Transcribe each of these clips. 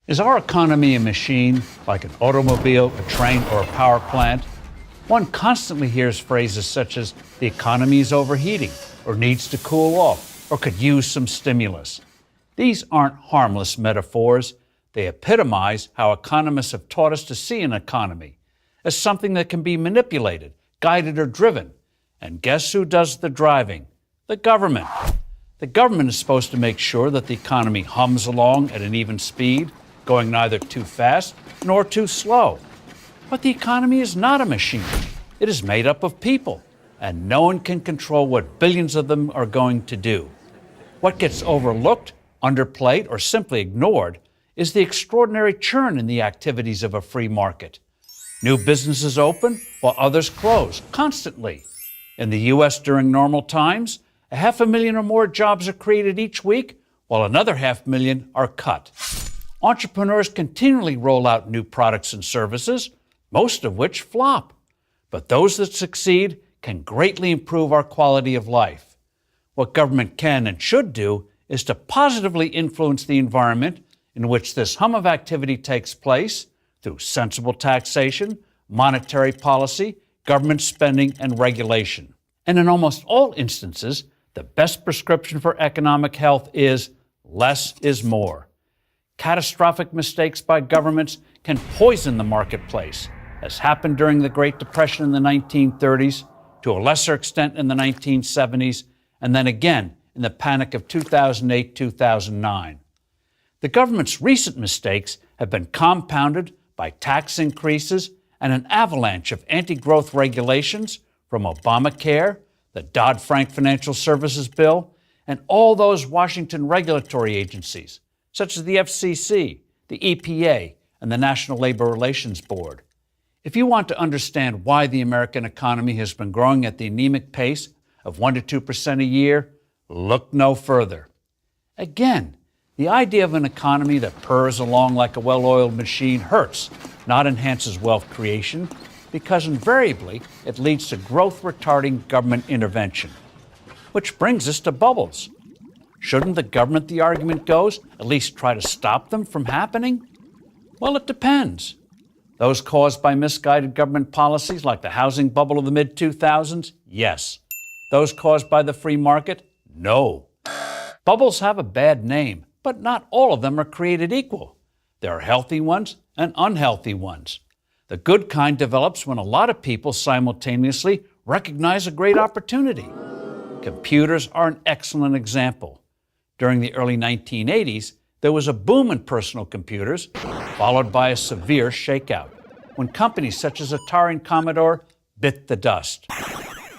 Is our economy a machine, like an automobile, a train, or a power plant? One constantly hears phrases such as, the economy is overheating, or needs to cool off, or could use some stimulus. These aren't harmless metaphors. They epitomize how economists have taught us to see an economy, as something that can be manipulated, guided, or driven. And guess who does the driving? The government. The government is supposed to make sure that the economy hums along at an even speed, going neither too fast nor too slow. But the economy is not a machine. It is made up of people, and no one can control what billions of them are going to do. What gets overlooked, underplayed, or simply ignored is the extraordinary churn in the activities of a free market. New businesses open while others close constantly. In the U.S. during normal times, 500,000 or more jobs are created each week, while another 500,000 are cut. Entrepreneurs continually roll out new products and services, most of which flop. But those that succeed can greatly improve our quality of life. What government can and should do is to positively influence the environment in which this hum of activity takes place through sensible taxation, monetary policy, government spending, and regulation. And in almost all instances, the best prescription for economic health is less is more. Catastrophic mistakes by governments can poison the marketplace, as happened during the Great Depression in the 1930s, to a lesser extent in the 1970s, and then again in the panic of 2008-2009. The government's recent mistakes have been compounded by tax increases and an avalanche of anti-growth regulations from Obamacare, the Dodd-Frank Financial Services Bill, and all those Washington regulatory agencies, such as the FCC, the EPA, and the National Labor Relations Board. If you want to understand why the American economy has been growing at the anemic pace of 1% to 2% a year, look no further. Again, the idea of an economy that purrs along like a well-oiled machine hurts, not enhances wealth creation, because invariably it leads to growth-retarding government intervention. Which brings us to bubbles. Shouldn't the government, the argument goes, at least try to stop them from happening? Well, it depends. Those caused by misguided government policies like the housing bubble of the mid-2000s? Yes. Those caused by the free market? No. Bubbles have a bad name, but not all of them are created equal. There are healthy ones and unhealthy ones. The good kind develops when a lot of people simultaneously recognize a great opportunity. Computers are an excellent example. During the early 1980s, there was a boom in personal computers, followed by a severe shakeout, when companies such as Atari and Commodore bit the dust.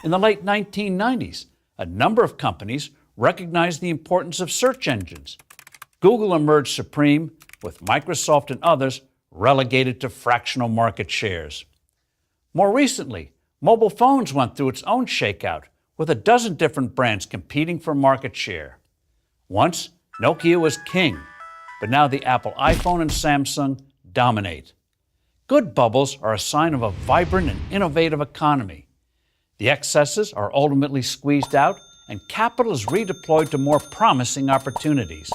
In the late 1990s, a number of companies recognized the importance of search engines. Google emerged supreme, with Microsoft and others relegated to fractional market shares. More recently, mobile phones went through its own shakeout, with a dozen different brands competing for market share. Once, Nokia was king, but now the Apple iPhone and Samsung dominate. Good bubbles are a sign of a vibrant and innovative economy. The excesses are ultimately squeezed out, and capital is redeployed to more promising opportunities.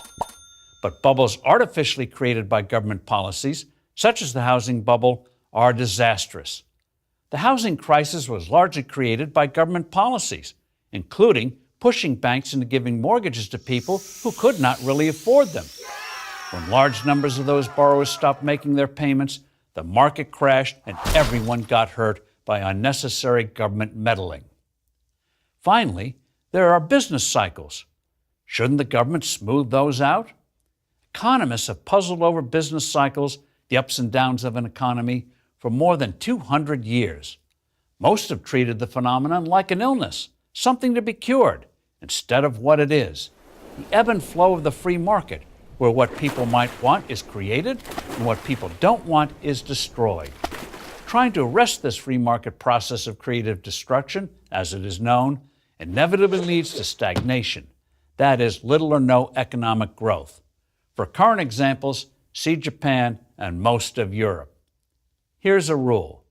But bubbles artificially created by government policies, such as the housing bubble, are disastrous. The housing crisis was largely created by government policies, including pushing banks into giving mortgages to people who could not really afford them. When large numbers of those borrowers stopped making their payments, the market crashed and everyone got hurt by unnecessary government meddling. Finally, there are business cycles. Shouldn't the government smooth those out? Economists have puzzled over business cycles, the ups and downs of an economy, for more than 200 years. Most have treated the phenomenon like an illness, something to be cured, instead of what it is, the ebb and flow of the free market, where what people might want is created and what people don't want is destroyed. Trying to arrest this free market process of creative destruction, as it is known, inevitably leads to stagnation, that is, little or no economic growth. For current examples, see Japan and most of Europe. Here's a rule.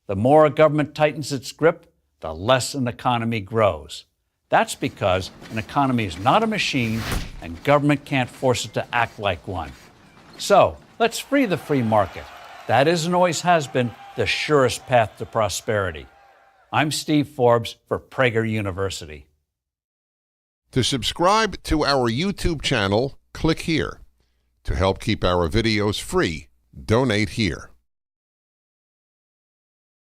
The more a government tightens its grip, the less an economy grows. That's because an economy is not a machine and government can't force it to act like one. So, Let's free the free market. That is and always has been the surest path to prosperity. I'm Steve Forbes for Prager University. To subscribe to our YouTube channel, click here. To help keep our videos free, donate here.